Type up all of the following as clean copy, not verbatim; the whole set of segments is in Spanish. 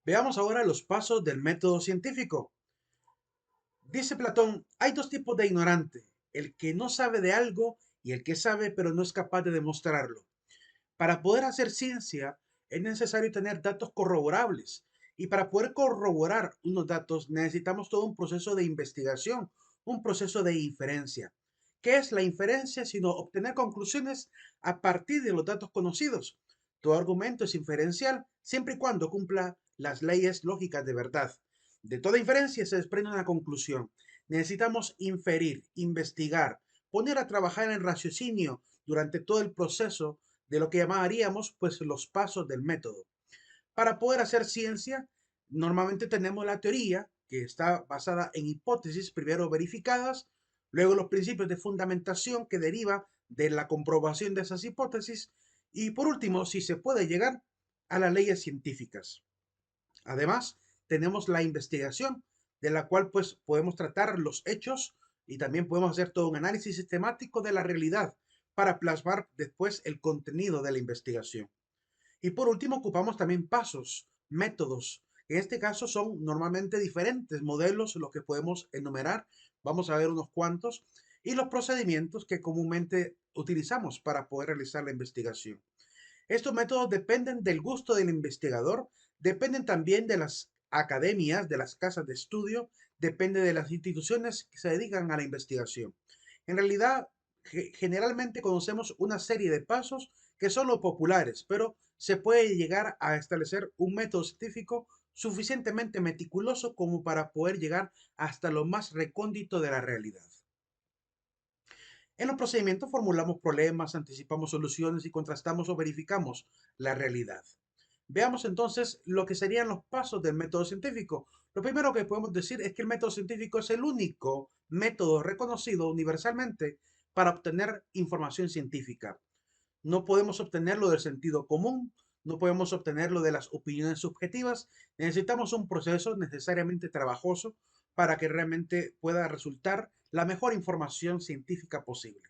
Veamos ahora los pasos del método científico. Dice Platón, hay dos tipos de ignorante, el que no sabe de algo y el que sabe pero no es capaz de demostrarlo. Para poder hacer ciencia es necesario tener datos corroborables y para poder corroborar unos datos necesitamos todo un proceso de investigación, un proceso de inferencia. ¿Qué es la inferencia sino obtener conclusiones a partir de los datos conocidos? Todo argumento es inferencial siempre y cuando cumpla las leyes lógicas de verdad. De toda inferencia se desprende una conclusión. Necesitamos inferir, investigar, poner a trabajar en raciocinio durante todo el proceso de lo que llamaríamos pues los pasos del método. Para poder hacer ciencia, normalmente tenemos la teoría que está basada en hipótesis primero verificadas, luego los principios de fundamentación que deriva de la comprobación de esas hipótesis y por último, si se puede llegar a las leyes científicas. Además, tenemos la investigación de la cual pues podemos tratar los hechos y también podemos hacer todo un análisis sistemático de la realidad para plasmar después el contenido de la investigación. Y por último, ocupamos también pasos, métodos. En este caso son normalmente diferentes modelos los que podemos enumerar. Vamos a ver unos cuantos. Y los procedimientos que comúnmente utilizamos para poder realizar la investigación. Estos métodos dependen del gusto del investigador, dependen también de las academias, de las casas de estudio, depende de las instituciones que se dedican a la investigación. En realidad, generalmente conocemos una serie de pasos que son los populares, pero se puede llegar a establecer un método científico suficientemente meticuloso como para poder llegar hasta lo más recóndito de la realidad. En los procedimientos formulamos problemas, anticipamos soluciones y contrastamos o verificamos la realidad. Veamos entonces lo que serían los pasos del método científico. Lo primero que podemos decir es que el método científico es el único método reconocido universalmente para obtener información científica. No podemos obtenerlo del sentido común, no podemos obtenerlo de las opiniones subjetivas. Necesitamos un proceso necesariamente trabajoso para que realmente pueda resultar la mejor información científica posible.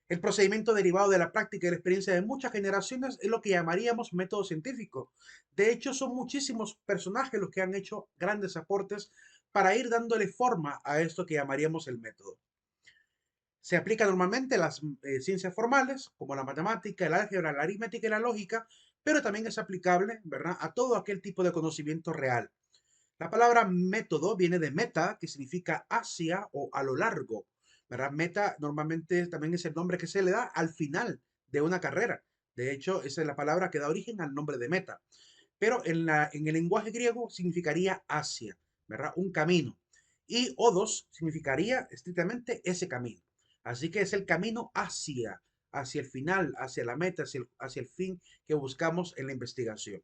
El procedimiento derivado de la práctica y la experiencia de muchas generaciones es lo que llamaríamos método científico. De hecho, son muchísimos personajes los que han hecho grandes aportes para ir dándole forma a esto que llamaríamos el método. Se aplica normalmente a las ciencias formales, como la matemática, el álgebra, la aritmética y la lógica, pero también es aplicable, ¿verdad?, a todo aquel tipo de conocimiento real. La palabra método viene de meta, que significa hacia o a lo largo, ¿verdad? Meta normalmente también es el nombre que se le da al final de una carrera. De hecho, esa es la palabra que da origen al nombre de meta. Pero en el lenguaje griego significaría hacia, ¿verdad? Un camino. Y odos significaría estrictamente ese camino. Así que es el camino hacia el final, hacia la meta, hacia el fin que buscamos en la investigación.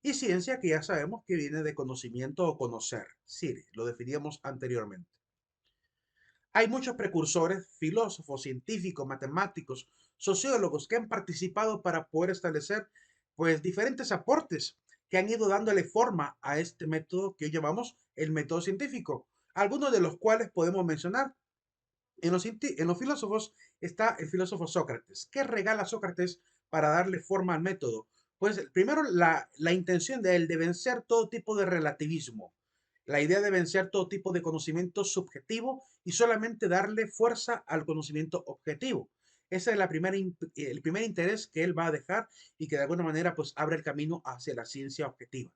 Y ciencia, que ya sabemos que viene de conocimiento o conocer. Sí, lo definíamos anteriormente. Hay muchos precursores, filósofos, científicos, matemáticos, sociólogos que han participado para poder establecer pues diferentes aportes que han ido dándole forma a este método que hoy llamamos el método científico. Algunos de los cuales podemos mencionar. En los filósofos está el filósofo Sócrates. ¿Qué regala Sócrates para darle forma al método? Pues primero la intención de él de vencer todo tipo de relativismo, la idea de vencer todo tipo de conocimiento subjetivo y solamente darle fuerza al conocimiento objetivo. Ese es el primer interés que él va a dejar y que de alguna manera pues abre el camino hacia la ciencia objetiva.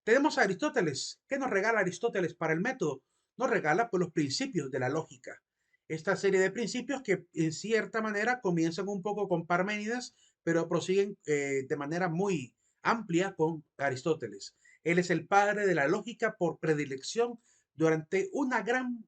Tenemos a Aristóteles. ¿Qué nos regala Aristóteles para el método? Nos regala pues, los principios de la lógica. Esta serie de principios que en cierta manera comienzan un poco con Parménides, pero prosiguen de manera muy amplia con Aristóteles. Él es el padre de la lógica por predilección durante una gran,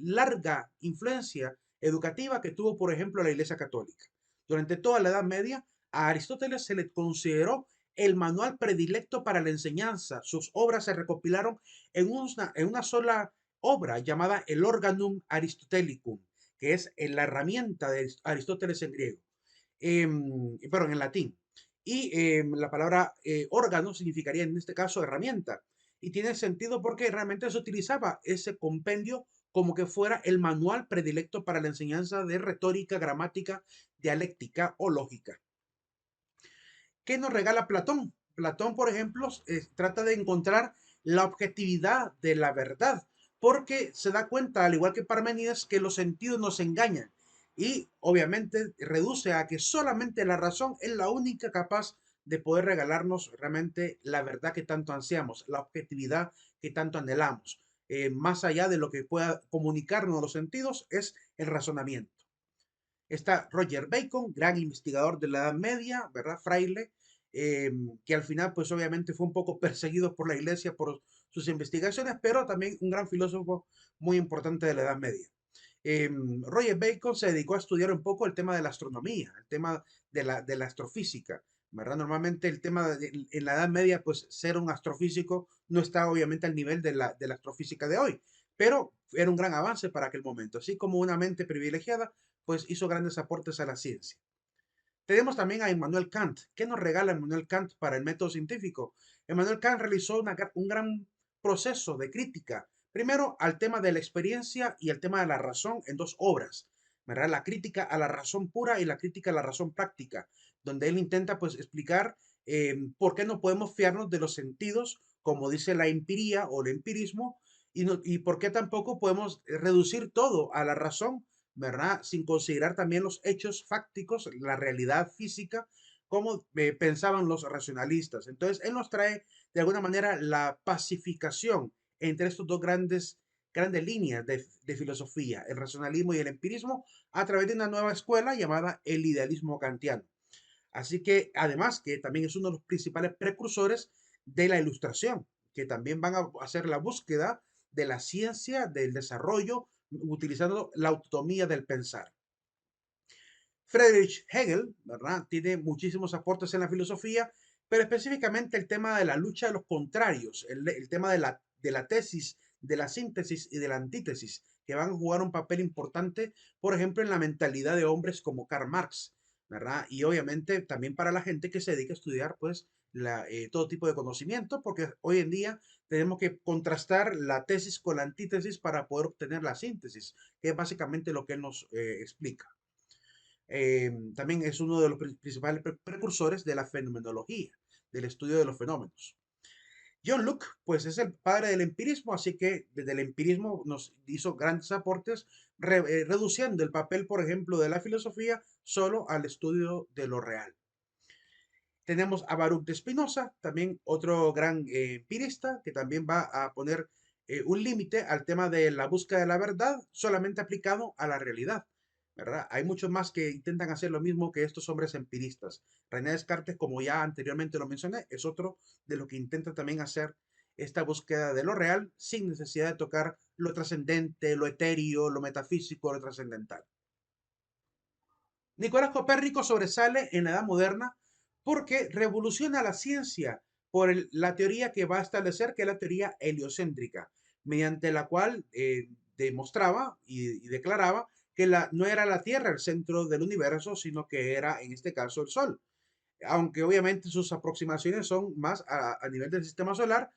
larga influencia educativa que tuvo, por ejemplo, la Iglesia Católica. Durante toda la Edad Media, a Aristóteles se le consideró el manual predilecto para la enseñanza. Sus obras se recopilaron en una sola obra llamada el Organum Aristotelicum, que es la herramienta de Aristóteles en griego, perdón, en latín. Y la palabra órgano significaría en este caso herramienta. Y tiene sentido porque realmente se utilizaba ese compendio como que fuera el manual predilecto para la enseñanza de retórica, gramática, dialéctica o lógica. ¿Qué nos regala Platón? Platón, por ejemplo, trata de encontrar la objetividad de la verdad, porque se da cuenta, al igual que Parménides, que los sentidos nos engañan y obviamente reduce a que solamente la razón es la única capaz de poder regalarnos realmente la verdad que tanto ansiamos, la objetividad que tanto anhelamos. Más allá de lo que pueda comunicarnos los sentidos, es el razonamiento. Está Roger Bacon, gran investigador de la Edad Media, ¿verdad? Fraile, eh, que al final, pues obviamente fue un poco perseguido por la iglesia por sus investigaciones, pero también un gran filósofo muy importante de la Edad Media. Roger Bacon se dedicó a estudiar un poco el tema de la astronomía, el tema de la astrofísica, ¿verdad? Normalmente el tema en la Edad Media, pues ser un astrofísico no está obviamente al nivel de la astrofísica de hoy, pero era un gran avance para aquel momento, así como una mente privilegiada pues hizo grandes aportes a la ciencia. Tenemos también a Immanuel Kant. ¿Qué nos regala Immanuel Kant para el método científico? Immanuel Kant realizó un gran proceso de crítica, primero al tema de la experiencia y el tema de la razón en dos obras, ¿verdad? La crítica a la razón pura y la crítica a la razón práctica, donde él intenta pues explicar por qué no podemos fiarnos de los sentidos, como dice la empiría o el empirismo, y por qué tampoco podemos reducir todo a la razón, ¿verdad? Sin considerar también los hechos fácticos, la realidad física, como pensaban los racionalistas. Entonces, él nos trae de alguna manera la pacificación entre estos dos grandes líneas de filosofía, el racionalismo y el empirismo, a través de una nueva escuela llamada el idealismo kantiano. Así que, además, que también es uno de los principales precursores de la ilustración, que también van a hacer la búsqueda de la ciencia, del desarrollo, utilizando la autonomía del pensar. Friedrich Hegel, ¿verdad? Tiene muchísimos aportes en la filosofía, pero específicamente el tema de la lucha de los contrarios, el tema de la tesis, de la síntesis y de la antítesis, que van a jugar un papel importante, por ejemplo, en la mentalidad de hombres como Karl Marx, ¿verdad? Y obviamente también para la gente que se dedica a estudiar, pues, todo tipo de conocimiento, porque hoy en día tenemos que contrastar la tesis con la antítesis para poder obtener la síntesis, que es básicamente lo que él nos explica. También es uno de los principales precursores de la fenomenología, del estudio de los fenómenos. John Locke, pues es el padre del empirismo, así que desde el empirismo nos hizo grandes aportes, reduciendo el papel, por ejemplo, de la filosofía solo al estudio de lo real. Tenemos a Baruch de Spinoza, también otro gran empirista, que también va a poner un límite al tema de la búsqueda de la verdad solamente aplicado a la realidad, ¿verdad? Hay muchos más que intentan hacer lo mismo que estos hombres empiristas. René Descartes, como ya anteriormente lo mencioné, es otro de los que intenta también hacer esta búsqueda de lo real sin necesidad de tocar lo trascendente, lo etéreo, lo metafísico, lo trascendental. Nicolás Copérnico sobresale en la Edad Moderna porque revoluciona la ciencia por la teoría que va a establecer, que es la teoría heliocéntrica, mediante la cual demostraba y declaraba que no era la Tierra el centro del universo, sino que era en este caso el Sol. Aunque obviamente sus aproximaciones son más a nivel del sistema solar,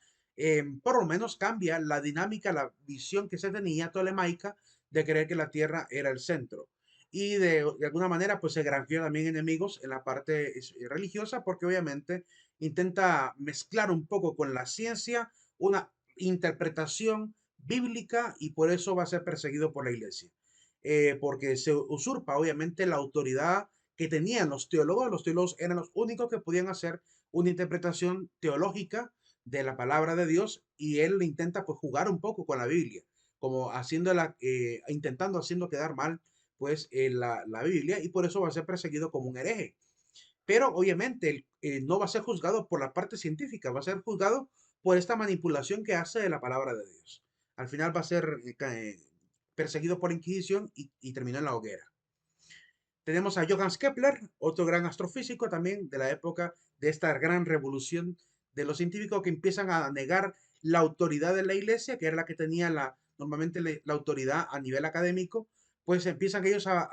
por lo menos cambia la dinámica, la visión que se tenía tolemaica de creer que la Tierra era el centro. Y de alguna manera, pues se granjeó también enemigos en la parte religiosa, porque obviamente intenta mezclar un poco con la ciencia una interpretación bíblica y por eso va a ser perseguido por la iglesia. Porque se usurpa obviamente la autoridad que tenían los teólogos eran los únicos que podían hacer una interpretación teológica de la palabra de Dios y él intenta pues jugar un poco con la Biblia, como intentando haciendo quedar mal pues la Biblia y por eso va a ser perseguido como un hereje. Pero obviamente él, no va a ser juzgado por la parte científica, va a ser juzgado por esta manipulación que hace de la palabra de Dios. Al final va a ser perseguido por la Inquisición y terminó en la hoguera. Tenemos a Johannes Kepler, otro gran astrofísico también de la época de esta gran revolución de los científicos que empiezan a negar la autoridad de la iglesia, que era la que tenía normalmente la autoridad a nivel académico, pues empiezan ellos a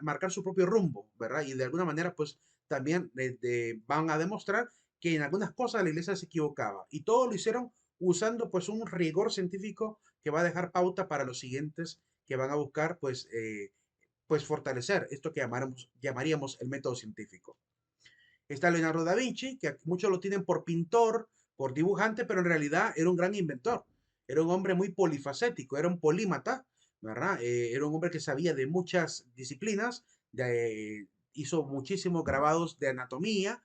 marcar su propio rumbo, ¿verdad? Y de alguna manera, pues también van a demostrar que en algunas cosas la iglesia se equivocaba. Y todo lo hicieron usando pues un rigor científico que va a dejar pauta para los siguientes que van a buscar pues fortalecer esto que llamaríamos el método científico. Está Leonardo da Vinci, que muchos lo tienen por pintor, por dibujante, pero en realidad era un gran inventor. Era un hombre muy polifacético, era un polímata, ¿verdad? Era un hombre que sabía de muchas disciplinas, hizo muchísimos grabados de anatomía,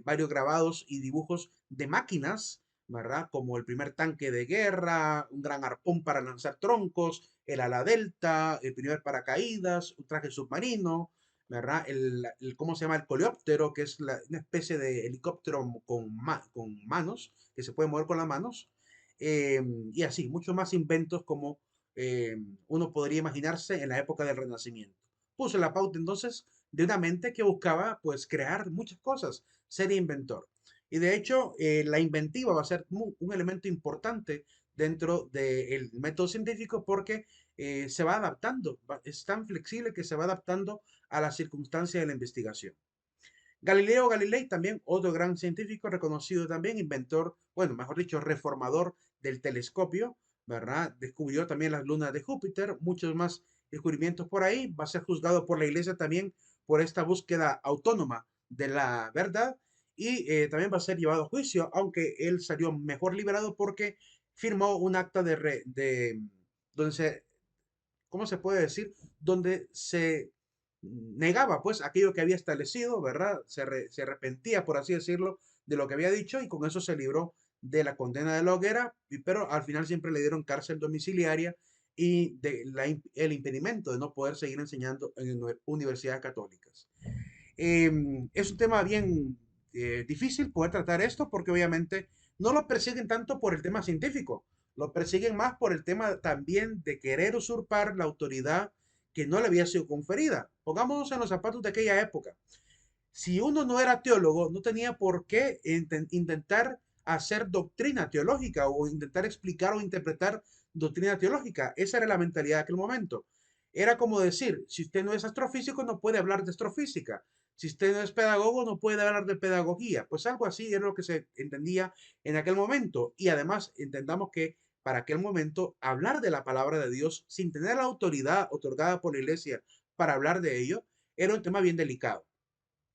varios grabados y dibujos de máquinas, ¿verdad? Como el primer tanque de guerra, un gran arpón para lanzar troncos, el ala delta, el primer paracaídas, un traje submarino, ¿verdad? ¿Cómo se llama? El coleóptero, que es una especie de helicóptero con manos, que se puede mover con las manos, eh, y así, muchos más inventos como eh, uno podría imaginarse en la época del Renacimiento. Puso la pauta entonces de una mente que buscaba pues crear muchas cosas, ser inventor. Y de hecho, la inventiva va a ser un elemento importante dentro del método científico porque se va adaptando, es tan flexible que se va adaptando a las circunstancias de la investigación. Galileo Galilei, también otro gran científico reconocido también, inventor, bueno, mejor dicho, reformador del telescopio, ¿verdad? Descubrió también las lunas de Júpiter, muchos más descubrimientos por ahí, va a ser juzgado por la iglesia también por esta búsqueda autónoma de la verdad y también va a ser llevado a juicio, aunque él salió mejor liberado porque firmó un acta donde se, ¿cómo se puede decir? Donde se negaba pues aquello que había establecido, ¿verdad? Se arrepentía, por así decirlo, de lo que había dicho y con eso se libró de la condena de la hoguera, pero al final siempre le dieron cárcel domiciliaria y el impedimento de no poder seguir enseñando en universidades católicas. Es un tema bien difícil poder tratar esto porque obviamente no lo persiguen tanto por el tema científico, lo persiguen más por el tema también de querer usurpar la autoridad que no le había sido conferida. Pongámonos en los zapatos de aquella época. Si uno no era teólogo, no tenía por qué intentar hacer doctrina teológica o intentar explicar o interpretar doctrina teológica. Esa era la mentalidad de aquel momento. Era como decir, si usted no es astrofísico, no puede hablar de astrofísica. Si usted no es pedagogo, no puede hablar de pedagogía. Pues algo así era lo que se entendía en aquel momento. Y además entendamos que para aquel momento hablar de la palabra de Dios sin tener la autoridad otorgada por la iglesia para hablar de ello era un tema bien delicado.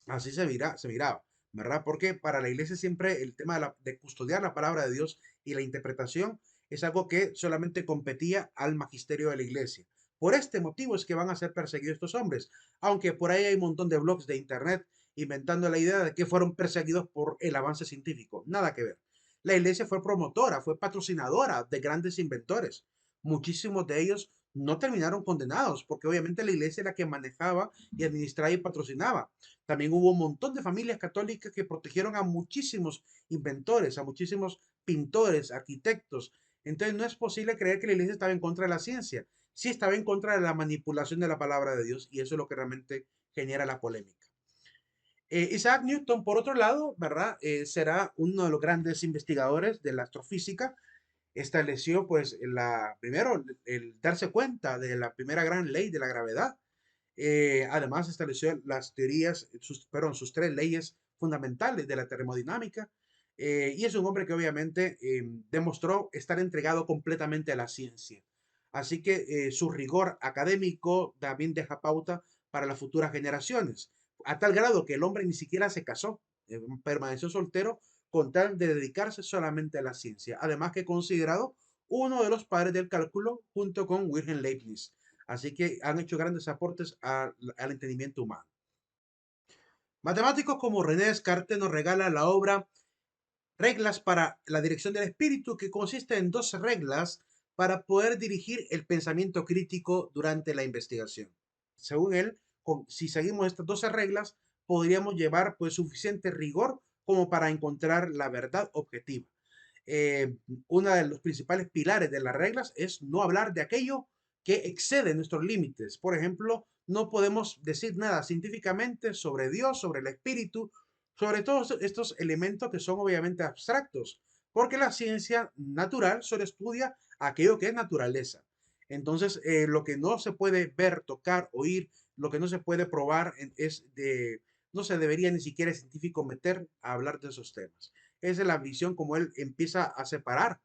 Así se miraba, ¿verdad? Porque para la iglesia siempre el tema de custodiar la palabra de Dios y la interpretación es algo que solamente competía al magisterio de la iglesia. Por este motivo es que van a ser perseguidos estos hombres, aunque por ahí hay un montón de blogs de internet inventando la idea de que fueron perseguidos por el avance científico. Nada que ver. La iglesia fue promotora, fue patrocinadora de grandes inventores. Muchísimos de ellos no terminaron condenados, porque obviamente la iglesia era la que manejaba y administraba y patrocinaba. También hubo un montón de familias católicas que protegieron a muchísimos inventores, a muchísimos pintores, arquitectos. Entonces no es posible creer que la iglesia estaba en contra de la ciencia. Sí estaba en contra de la manipulación de la palabra de Dios y eso es lo que realmente genera la polémica. Isaac Newton, por otro lado, ¿verdad? Será uno de los grandes investigadores de la astrofísica. Estableció, pues, primero, el darse cuenta de la primera gran ley de la gravedad. Además, estableció las teorías, sus tres leyes fundamentales de la termodinámica. Y es un hombre que obviamente demostró estar entregado completamente a la ciencia. Así que su rigor académico también deja pauta para las futuras generaciones, a tal grado que el hombre ni siquiera se casó, permaneció soltero con tal de dedicarse solamente a la ciencia. Además que considerado uno de los padres del cálculo junto con Wilhelm Leibniz. Así que han hecho grandes aportes al entendimiento humano. Matemáticos como René Descartes nos regala la obra Reglas para la dirección del espíritu, que consiste en 12 reglas para poder dirigir el pensamiento crítico durante la investigación. Según él, si seguimos estas 12 reglas, podríamos llevar pues suficiente rigor como para encontrar la verdad objetiva. Eh, Uno de los principales pilares de las reglas es no hablar de aquello que excede nuestros límites. Por ejemplo, no podemos decir nada científicamente sobre Dios, sobre el espíritu, sobre todos estos elementos que son obviamente abstractos, porque la ciencia natural solo estudia aquello que es naturaleza. Entonces, lo que no se puede ver, tocar, oír, lo que no se puede probar no se debería ni siquiera el científico meter a hablar de esos temas. Esa es la visión como él empieza a separar,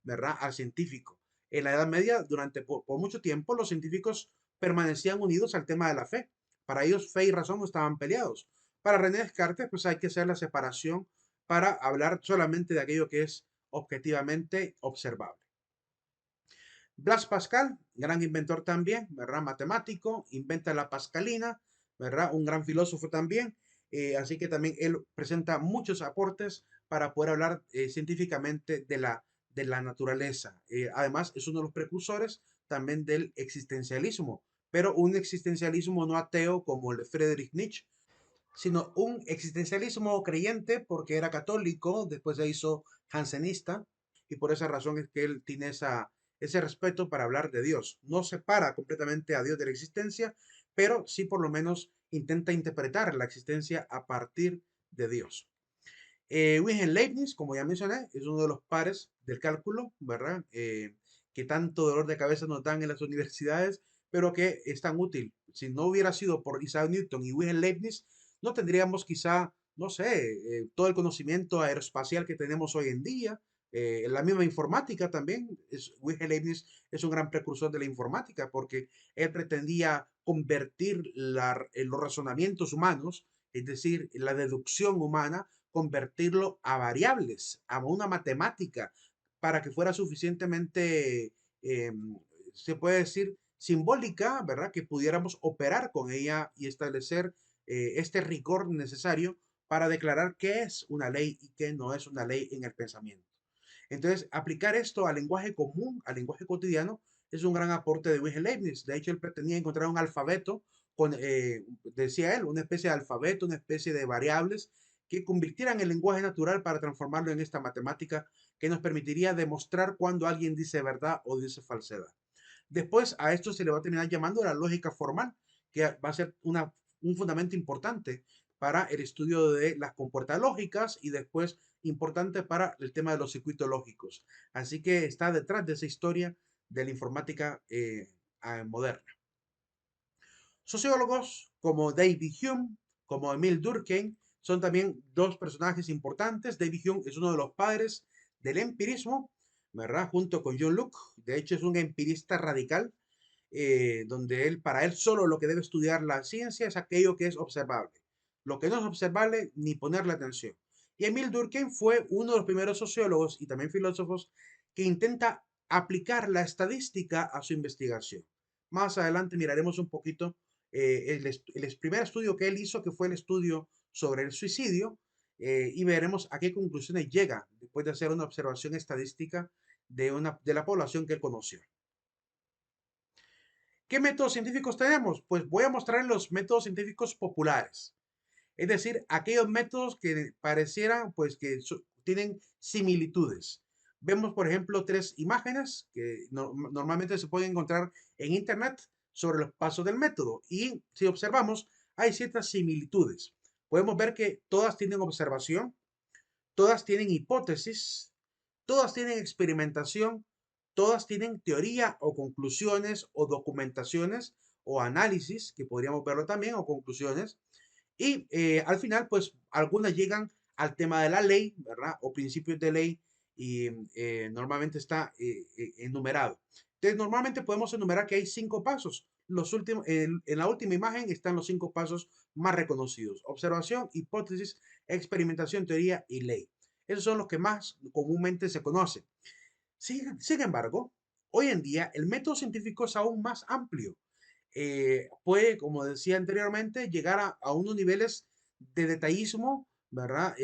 ¿verdad?, al científico. En la Edad Media, por mucho tiempo, los científicos permanecían unidos al tema de la fe. Para ellos, fe y razón no estaban peleados, Para René Descartes, pues hay que hacer la separación para hablar solamente de aquello que es objetivamente observable. Blaise Pascal, gran inventor también, ¿verdad? Matemático, inventa la pascalina, ¿verdad? Un gran filósofo también. Así que también él presenta muchos aportes para poder hablar científicamente de la naturaleza. Además, es uno de los precursores también del existencialismo, pero un existencialismo no ateo como el de Friedrich Nietzsche, sino un existencialismo creyente porque era católico, después se hizo jansenista y por esa razón es que él tiene ese respeto para hablar de Dios. No separa completamente a Dios de la existencia, pero sí por lo menos intenta interpretar la existencia a partir de Dios. Wilhelm Leibniz, como ya mencioné, es uno de los padres del cálculo, ¿verdad? Que tanto dolor de cabeza nos dan en las universidades, pero que es tan útil. Si no hubiera sido por Isaac Newton y Wilhelm Leibniz, no tendríamos quizá, no sé, todo el conocimiento aeroespacial que tenemos hoy en día. La misma informática también, Wilhelm Leibniz es un gran precursor de la informática porque él pretendía convertir los razonamientos humanos, es decir, la deducción humana, convertirlo a variables, a una matemática, para que fuera suficientemente, eh, se puede decir, simbólica, ¿verdad? Que pudiéramos operar con ella y establecer este rigor necesario para declarar qué es una ley y qué no es una ley en el pensamiento. Entonces, aplicar esto al lenguaje común, al lenguaje cotidiano, es un gran aporte de Wilhelm Leibniz. De hecho, él pretendía encontrar un alfabeto con, decía él, una especie de alfabeto, una especie de variables que convirtieran el lenguaje natural para transformarlo en esta matemática que nos permitiría demostrar cuando alguien dice verdad o dice falsedad. Después a esto se le va a terminar llamando la lógica formal, que va a ser un fundamento importante para el estudio de las compuertas lógicas y después importante para el tema de los circuitos lógicos. Así que está detrás de esa historia de la informática moderna. Sociólogos como David Hume, como Emile Durkheim, son también dos personajes importantes. David Hume es uno de los padres del empirismo, ¿verdad? Junto con John Locke. De hecho, es un empirista radical, donde para él solo lo que debe estudiar la ciencia es aquello que es observable. Lo que no es observable, ni ponerle atención. Y Emile Durkheim fue uno de los primeros sociólogos y también filósofos que intenta aplicar la estadística a su investigación. Más adelante miraremos un poquito el primer estudio que él hizo, que fue el estudio sobre el suicidio, y veremos a qué conclusiones llega después de hacer una observación estadística de la población que él conoció. ¿Qué métodos científicos tenemos? Pues voy a mostrar los métodos científicos populares, es decir, aquellos métodos que parecieran pues que tienen similitudes. Vemos, por ejemplo, tres imágenes que normalmente se pueden encontrar en internet sobre los pasos del método y si observamos hay ciertas similitudes. Podemos ver que todas tienen observación, todas tienen hipótesis, todas tienen experimentación, todas tienen teoría o conclusiones o documentaciones o análisis, que podríamos verlo también, o conclusiones. Y al final, pues algunas llegan al tema de la ley, ¿verdad? O principios de ley y normalmente está enumerado. Entonces, normalmente podemos enumerar que hay 5 pasos. En la última imagen están los 5 pasos más reconocidos. Observación, hipótesis, experimentación, teoría y ley. Esos son los que más comúnmente se conocen. Sin embargo, hoy en día el método científico es aún más amplio. Puede, como decía anteriormente, llegar a unos niveles de detallismo, ¿verdad?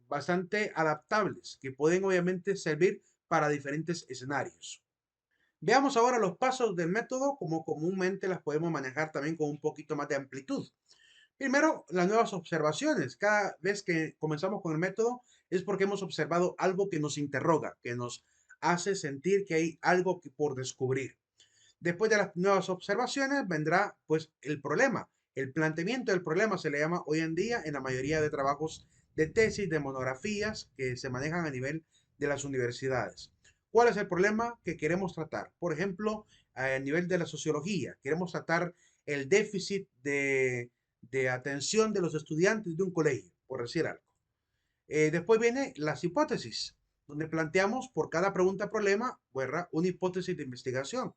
Bastante adaptables, que pueden obviamente servir para diferentes escenarios. Veamos ahora los pasos del método, como comúnmente las podemos manejar también con un poquito más de amplitud. Primero, las nuevas observaciones. Cada vez que comenzamos con el método es porque hemos observado algo que nos interroga, que nos hace sentir que hay algo por descubrir. Después de las nuevas observaciones vendrá pues el problema. El planteamiento del problema se le llama hoy en día en la mayoría de trabajos de tesis, de monografías que se manejan a nivel de las universidades. ¿Cuál es el problema que queremos tratar? Por ejemplo, a nivel de la sociología, queremos tratar el déficit de atención de los estudiantes de un colegio, por decir algo. Después viene las hipótesis, donde planteamos por cada pregunta-problema, ¿verdad? Una hipótesis de investigación.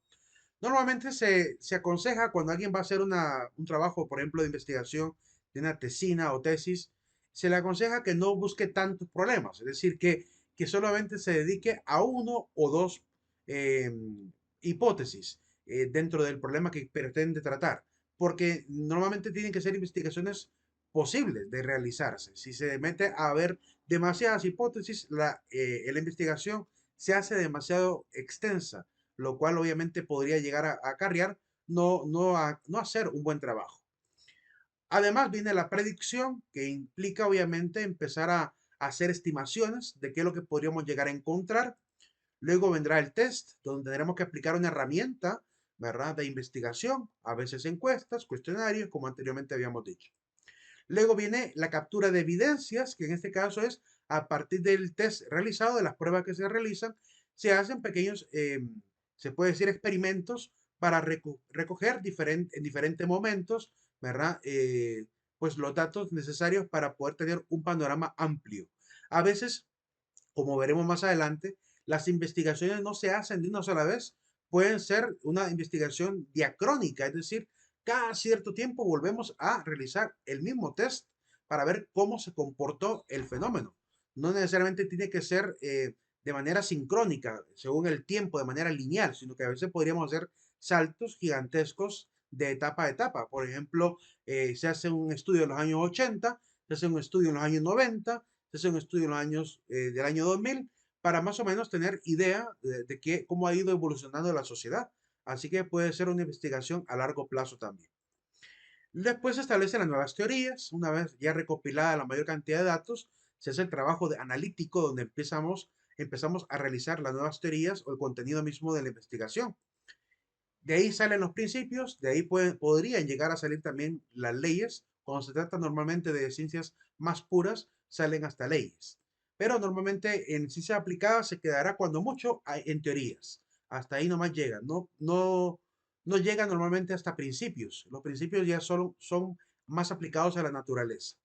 Normalmente se aconseja cuando alguien va a hacer un trabajo, por ejemplo, de investigación de una tesina o tesis, se le aconseja que no busque tantos problemas, es decir, que solamente se dedique a uno o dos eh, hipótesis dentro del problema que pretende tratar, porque normalmente tienen que ser investigaciones posibles de realizarse. Si se mete a ver demasiadas hipótesis, la investigación se hace demasiado extensa, lo cual obviamente podría llegar a acarrear no hacer un buen trabajo. Además viene la predicción, que implica obviamente empezar a hacer estimaciones de qué es lo que podríamos llegar a encontrar. Luego vendrá el test, donde tendremos que aplicar una herramienta, ¿verdad?, de investigación, a veces encuestas, cuestionarios, como anteriormente habíamos dicho. Luego viene la captura de evidencias, que en este caso es a partir del test realizado, de las pruebas que se realizan, se hacen pequeños, se puede decir, experimentos para recoger en diferentes momentos, ¿verdad? Pues los datos necesarios para poder tener un panorama amplio. A veces, como veremos más adelante, las investigaciones no se hacen de una sola vez, pueden ser una investigación diacrónica, es decir, cada cierto tiempo volvemos a realizar el mismo test para ver cómo se comportó el fenómeno. No necesariamente tiene que ser de manera sincrónica, según el tiempo, de manera lineal, sino que a veces podríamos hacer saltos gigantescos de etapa a etapa. Por ejemplo, se hace un estudio en los años 80, se hace un estudio en los años 90, se hace un estudio en los años del año 2000 para más o menos tener idea de cómo ha ido evolucionando la sociedad. Así que puede ser una investigación a largo plazo también. Después se establecen las nuevas teorías. Una vez ya recopilada la mayor cantidad de datos, se hace el trabajo de analítico donde empezamos a realizar las nuevas teorías o el contenido mismo de la investigación. De ahí salen los principios, de ahí podrían llegar a salir también las leyes. Cuando se trata normalmente de ciencias más puras, salen hasta leyes. Pero normalmente en ciencias aplicadas se quedará cuando mucho en teorías. Hasta ahí nomás llega. No llega normalmente hasta principios. Los principios ya son más aplicados a la naturaleza.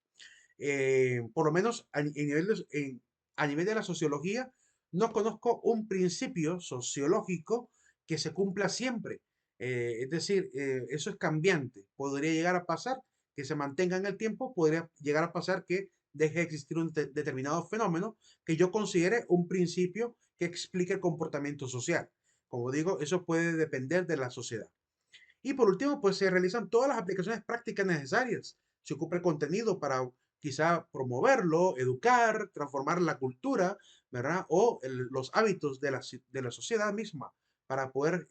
Por lo menos a nivel de la sociología, no conozco un principio sociológico que se cumpla siempre. Es decir, eso es cambiante. Podría llegar a pasar que se mantenga en el tiempo, podría llegar a pasar que deje de existir un determinado fenómeno que yo considere un principio que explique el comportamiento social. Como digo, eso puede depender de la sociedad. Y por último, pues se realizan todas las aplicaciones prácticas necesarias. Se ocupa el contenido para quizá promoverlo, educar, transformar la cultura, ¿verdad? O los hábitos de la sociedad misma para poder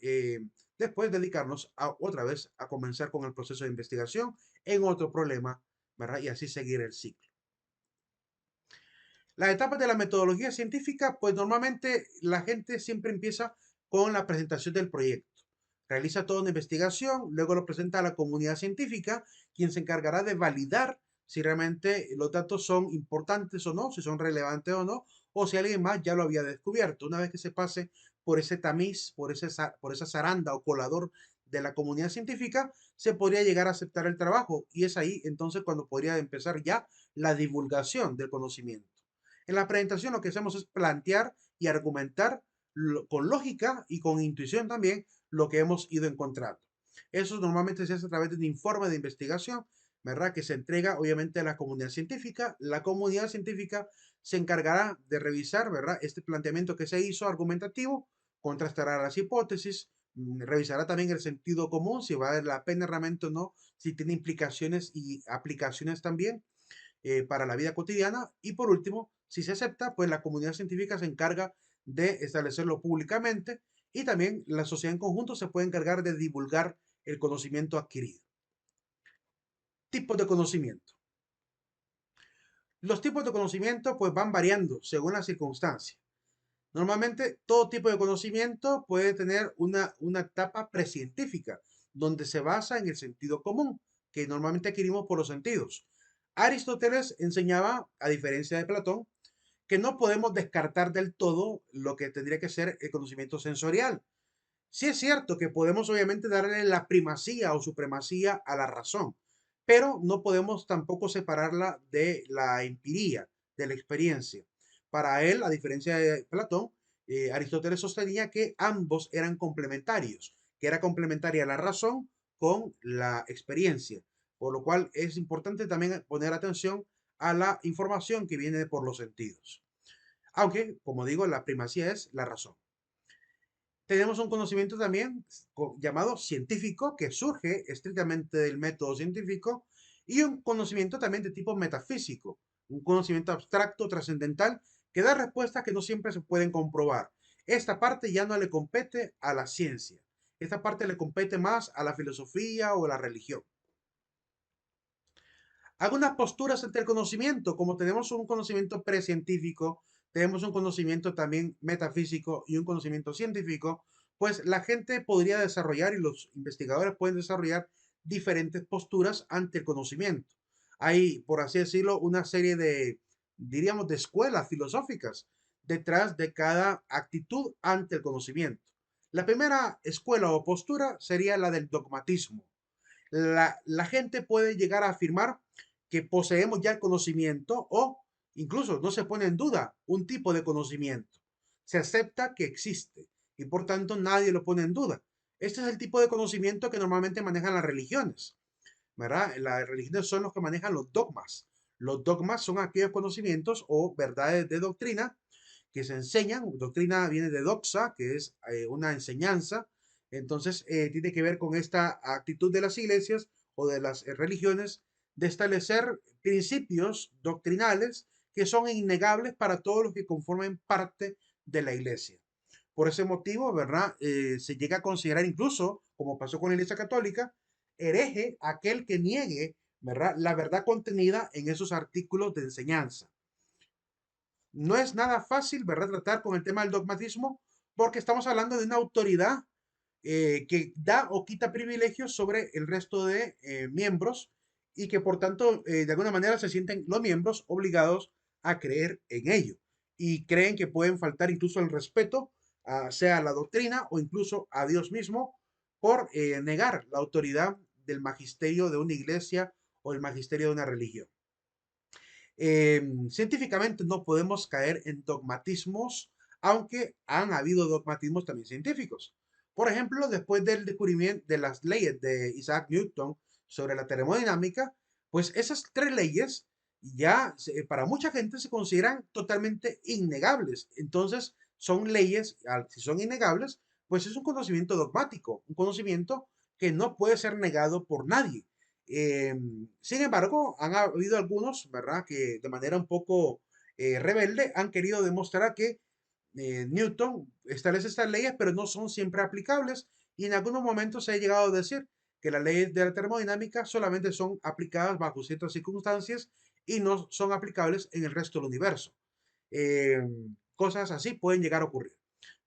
después dedicarnos otra vez a comenzar con el proceso de investigación en otro problema, ¿verdad? Y así seguir el ciclo. Las etapas de la metodología científica, pues normalmente la gente siempre empieza con la presentación del proyecto. Realiza toda una investigación, luego lo presenta a la comunidad científica, quien se encargará de validar si realmente los datos son importantes o no, si son relevantes o no, o si alguien más ya lo había descubierto. Una vez que se pase por ese tamiz, por esa zaranda o colador de la comunidad científica, se podría llegar a aceptar el trabajo y es ahí entonces cuando podría empezar ya la divulgación del conocimiento. En la presentación lo que hacemos es plantear y argumentar con lógica y con intuición también lo que hemos ido encontrando. Eso normalmente se hace a través de un informe de investigación, ¿verdad? Que se entrega obviamente a la comunidad científica. La comunidad científica se encargará de revisar, ¿verdad? Este planteamiento que se hizo argumentativo, contrastará las hipótesis, revisará también el sentido común, si vale la pena realmente o no, si tiene implicaciones y aplicaciones también para la vida cotidiana. Y por último, si se acepta, pues la comunidad científica se encarga de establecerlo públicamente y también la sociedad en conjunto se puede encargar de divulgar el conocimiento adquirido. Tipos de conocimiento. Los tipos de conocimiento pues van variando según la circunstancia. Normalmente todo tipo de conocimiento puede tener una etapa precientífica, donde se basa en el sentido común, que normalmente adquirimos por los sentidos. Aristóteles enseñaba, a diferencia de Platón, que no podemos descartar del todo lo que tendría que ser el conocimiento sensorial. Sí es cierto que podemos obviamente darle la primacía o supremacía a la razón, pero no podemos tampoco separarla de la empiría, de la experiencia. Para él, a diferencia de Platón, Aristóteles sostenía que ambos eran complementarios, que era complementaria la razón con la experiencia. por lo cual es importante también poner atención a la información que viene por los sentidos. Aunque, como digo, la primacía es la razón. Tenemos un conocimiento también llamado científico, que surge estrictamente del método científico, y un conocimiento también de tipo metafísico, un conocimiento abstracto, trascendental, que da respuestas que no siempre se pueden comprobar. Esta parte ya no le compete a la ciencia, esta parte le compete más a la filosofía o a la religión. Algunas posturas ante el conocimiento, como tenemos un conocimiento precientífico, tenemos un conocimiento también metafísico y un conocimiento científico, pues la gente podría desarrollar y los investigadores pueden desarrollar diferentes posturas ante el conocimiento. Hay, por así decirlo, una serie de, diríamos, de escuelas filosóficas detrás de cada actitud ante el conocimiento. La primera escuela o postura sería la del dogmatismo. La gente puede llegar a afirmar que poseemos ya el conocimiento o incluso no se pone en duda un tipo de conocimiento. Se acepta que existe y por tanto nadie lo pone en duda. Este es el tipo de conocimiento que normalmente manejan las religiones, ¿verdad? Las religiones son los que manejan los dogmas. Los dogmas son aquellos conocimientos o verdades de doctrina que se enseñan. Doctrina viene de doxa, que es una enseñanza. Entonces, tiene que ver con esta actitud de las iglesias o de las religiones de establecer principios doctrinales que son innegables para todos los que conformen parte de la iglesia. Por ese motivo, ¿verdad? Se llega a considerar incluso, como pasó con la Iglesia Católica, hereje aquel que niegue, ¿verdad? La verdad contenida en esos artículos de enseñanza. No es nada fácil, ¿verdad?, tratar con el tema del dogmatismo, porque estamos hablando de una autoridad que da o quita privilegios sobre el resto de miembros y que por tanto, de alguna manera, se sienten los miembros obligados a creer en ello y creen que pueden faltar incluso el respeto, sea a la doctrina o incluso a Dios mismo, por negar la autoridad del magisterio de una iglesia o el magisterio de una religión. Científicamente no podemos caer en dogmatismos, aunque han habido dogmatismos también científicos. Por ejemplo, después del descubrimiento de las leyes de Isaac Newton sobre la termodinámica, pues esas tres leyes ya para mucha gente se consideran totalmente innegables. Entonces, son leyes, si son innegables, pues es un conocimiento dogmático, un conocimiento que no puede ser negado por nadie. Sin embargo, han habido algunos, ¿verdad?, que de manera un poco rebelde han querido demostrar que Newton establece estas leyes, pero no son siempre aplicables. Y en algunos momentos se ha llegado a decir que las leyes de la termodinámica solamente son aplicadas bajo ciertas circunstancias y no son aplicables en el resto del universo. Eh, Cosas así pueden llegar a ocurrir,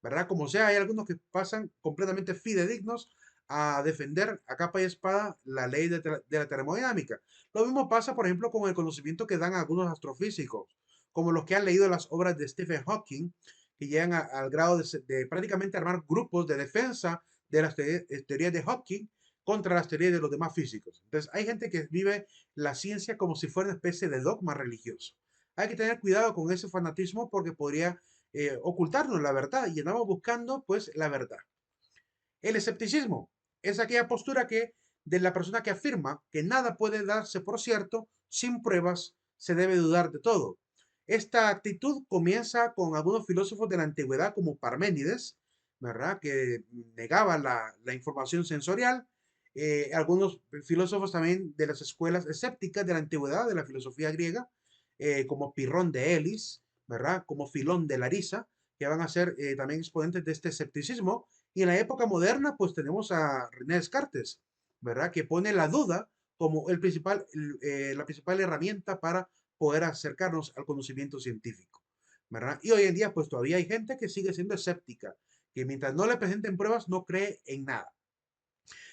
¿verdad? Como sea, hay algunos que pasan completamente fidedignos a defender a capa y espada la ley de la termodinámica. Lo mismo pasa, por ejemplo, con el conocimiento que dan algunos astrofísicos, como los que han leído las obras de Stephen Hawking, que llegan al grado de prácticamente armar grupos de defensa de las teorías de Hawking contra las teorías de los demás físicos. Entonces, hay gente que vive la ciencia como si fuera una especie de dogma religioso. Hay que tener cuidado con ese fanatismo porque podría ocultarnos la verdad y andamos buscando pues la verdad. El escepticismo es aquella postura que de la persona que afirma que nada puede darse por cierto, sin pruebas se debe dudar de todo. Esta actitud comienza con algunos filósofos de la antigüedad como Parménides, ¿verdad?, que negaba la información sensorial. Algunos filósofos también de las escuelas escépticas de la antigüedad, de la filosofía griega, como Pirrón de Elis, ¿verdad?, como Filón de Larisa, que van a ser también exponentes de este escepticismo. Y en la época moderna, pues tenemos a René Descartes, ¿verdad?, que pone la duda como la principal herramienta para poder acercarnos al conocimiento científico, ¿verdad? Y hoy en día, pues todavía hay gente que sigue siendo escéptica, que mientras no le presenten pruebas, no cree en nada.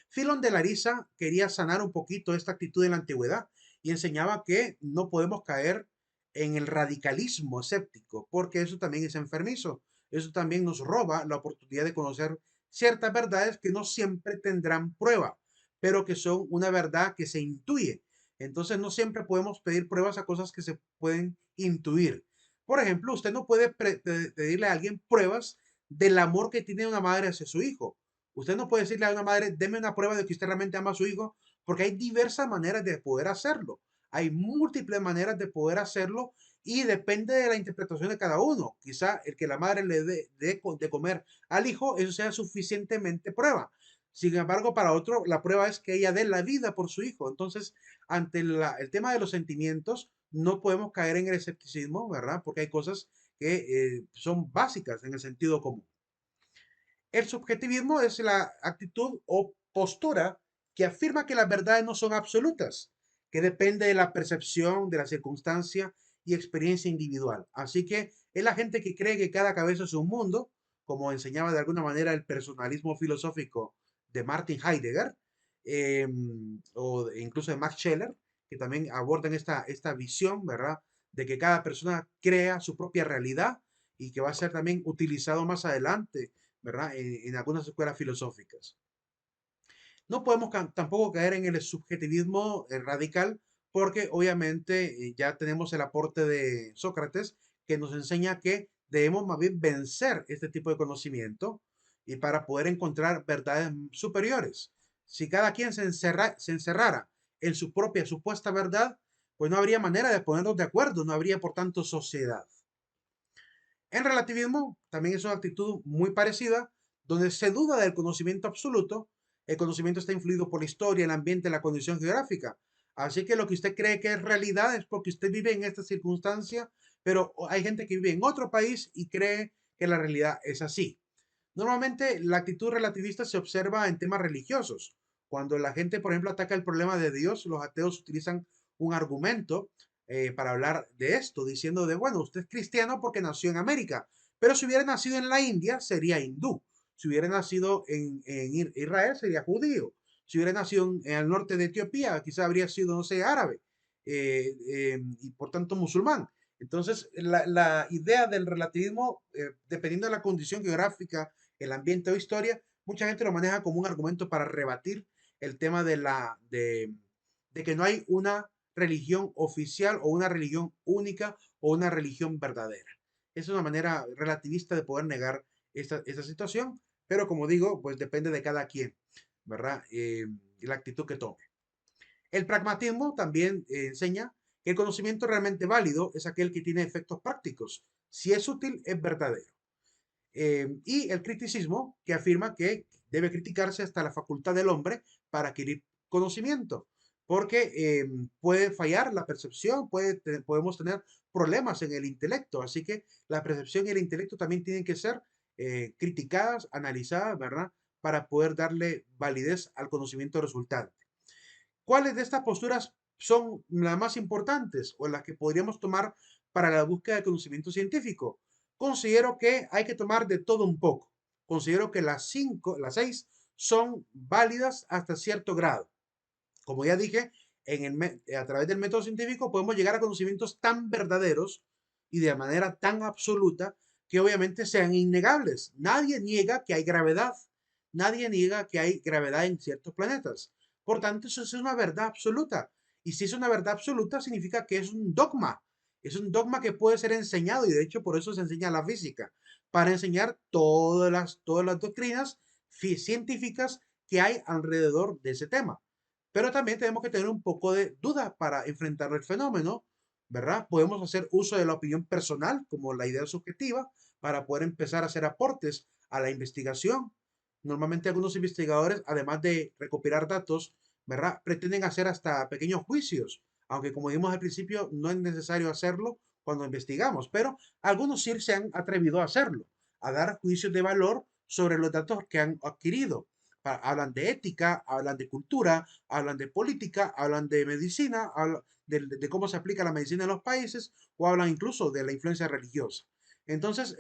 Filón de Larisa quería sanar un poquito esta actitud de la antigüedad y enseñaba que no podemos caer en el radicalismo escéptico, porque eso también es enfermizo. Eso también nos roba la oportunidad de conocer ciertas verdades que no siempre tendrán prueba, pero que son una verdad que se intuye. Entonces no siempre podemos pedir pruebas a cosas que se pueden intuir. Por ejemplo, usted no puede pedirle a alguien pruebas del amor que tiene una madre hacia su hijo. Usted no puede decirle a una madre, deme una prueba de que usted realmente ama a su hijo, porque hay diversas maneras de poder hacerlo. Hay múltiples maneras de poder hacerlo y depende de la interpretación de cada uno. Quizá el que la madre le dé de comer al hijo, eso sea suficientemente prueba. Sin embargo, para otro, la prueba es que ella dé la vida por su hijo. Entonces, ante el tema de los sentimientos, no podemos caer en el escepticismo, ¿verdad? Porque hay cosas que son básicas en el sentido común. El subjetivismo es la actitud o postura que afirma que las verdades no son absolutas, que depende de la percepción, de la circunstancia y experiencia individual. Así que es la gente que cree que cada cabeza es un mundo, como enseñaba de alguna manera el personalismo filosófico de Martin Heidegger, eh, o incluso de Max Scheler, que también abordan esta visión, ¿verdad? De que cada persona crea su propia realidad y que va a ser también utilizado más adelante, ¿verdad? En algunas escuelas filosóficas. No podemos tampoco caer en el subjetivismo radical porque obviamente ya tenemos el aporte de Sócrates que nos enseña que debemos más bien vencer este tipo de conocimiento y para poder encontrar verdades superiores. Si cada quien se encerrara en su propia supuesta verdad, pues no habría manera de ponernos de acuerdo, no habría por tanto sociedad. En relativismo también es una actitud muy parecida, donde se duda del conocimiento absoluto. El conocimiento está influido por la historia, el ambiente, la condición geográfica. Así que lo que usted cree que es realidad es porque usted vive en esta circunstancia, pero hay gente que vive en otro país y cree que la realidad es así. Normalmente la actitud relativista se observa en temas religiosos. Cuando la gente, por ejemplo, ataca el problema de Dios, los ateos utilizan un argumento para hablar de esto, diciendo de, bueno, usted es cristiano porque nació en América, pero si hubiera nacido en la India sería hindú, si hubiera nacido en Israel sería judío, si hubiera nacido en el norte de Etiopía quizá habría sido, no sé, árabe y por tanto musulmán. Entonces, la idea del relativismo, dependiendo de la condición geográfica, el ambiente o historia, mucha gente lo maneja como un argumento para rebatir el tema de que no hay una religión oficial o una religión única o una religión verdadera. Es una manera relativista de poder negar esta situación, pero como digo, pues depende de cada quien, ¿verdad? Y la actitud que tome. El pragmatismo también enseña que el conocimiento realmente válido es aquel que tiene efectos prácticos. Si es útil, es verdadero. Y el criticismo, que afirma que debe criticarse hasta la facultad del hombre para adquirir conocimiento, porque puede fallar la percepción, podemos tener problemas en el intelecto, así que la percepción y el intelecto también tienen que ser criticadas, analizadas, ¿verdad? Para poder darle validez al conocimiento resultante. ¿Cuáles de estas posturas son las más importantes o las que podríamos tomar para la búsqueda de conocimiento científico? Considero que hay que tomar de todo un poco. Considero que las seis son válidas hasta cierto grado. Como ya dije, a través del método científico podemos llegar a conocimientos tan verdaderos y de manera tan absoluta que obviamente sean innegables. Nadie niega que hay gravedad. Nadie niega que hay gravedad en ciertos planetas. Por tanto, eso es una verdad absoluta. Y si es una verdad absoluta, significa que es un dogma. Es un dogma que puede ser enseñado y de hecho por eso se enseña la física, para enseñar todas las doctrinas científicas que hay alrededor de ese tema. Pero también tenemos que tener un poco de duda para enfrentar el fenómeno, ¿verdad? Podemos hacer uso de la opinión personal como la idea subjetiva para poder empezar a hacer aportes a la investigación. Normalmente algunos investigadores, además de recopilar datos, ¿verdad? Pretenden hacer hasta pequeños juicios, aunque como dijimos al principio, no es necesario hacerlo cuando investigamos, pero algunos sí se han atrevido a hacerlo, a dar juicios de valor sobre los datos que han adquirido. Hablan de ética, hablan de cultura, hablan de política, hablan de medicina, hablan de cómo se aplica la medicina en los países o hablan incluso de la influencia religiosa. Entonces,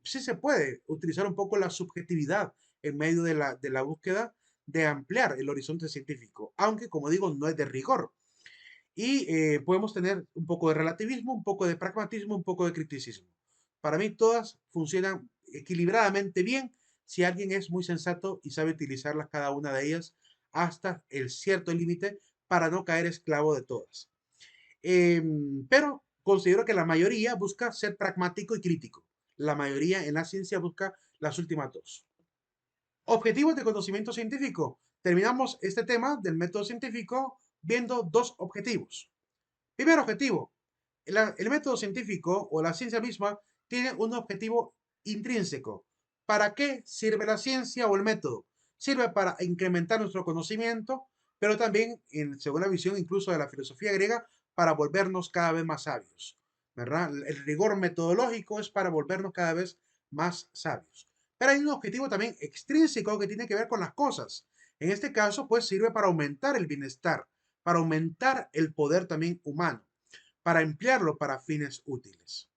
sí se puede utilizar un poco la subjetividad en medio de la búsqueda de ampliar el horizonte científico, aunque como digo, no es de rigor. Y podemos tener un poco de relativismo, un poco de pragmatismo, un poco de criticismo. Para mí todas funcionan equilibradamente bien si alguien es muy sensato y sabe utilizarlas cada una de ellas hasta el cierto límite para no caer esclavo de todas. Pero considero que la mayoría busca ser pragmático y crítico. La mayoría en la ciencia busca las últimas dos. Objetivos de conocimiento científico. terminamos este tema del método científico viendo dos objetivos. Primer objetivo, el método científico o la ciencia misma tiene un objetivo intrínseco. ¿Para qué sirve la ciencia o el método? Sirve para incrementar nuestro conocimiento, pero también, según la visión incluso de la filosofía griega, para volvernos cada vez más sabios, ¿verdad? El rigor metodológico es para volvernos cada vez más sabios. Pero hay un objetivo también extrínseco que tiene que ver con las cosas. En este caso, pues sirve para aumentar el bienestar, para aumentar el poder también humano, para emplearlo para fines útiles.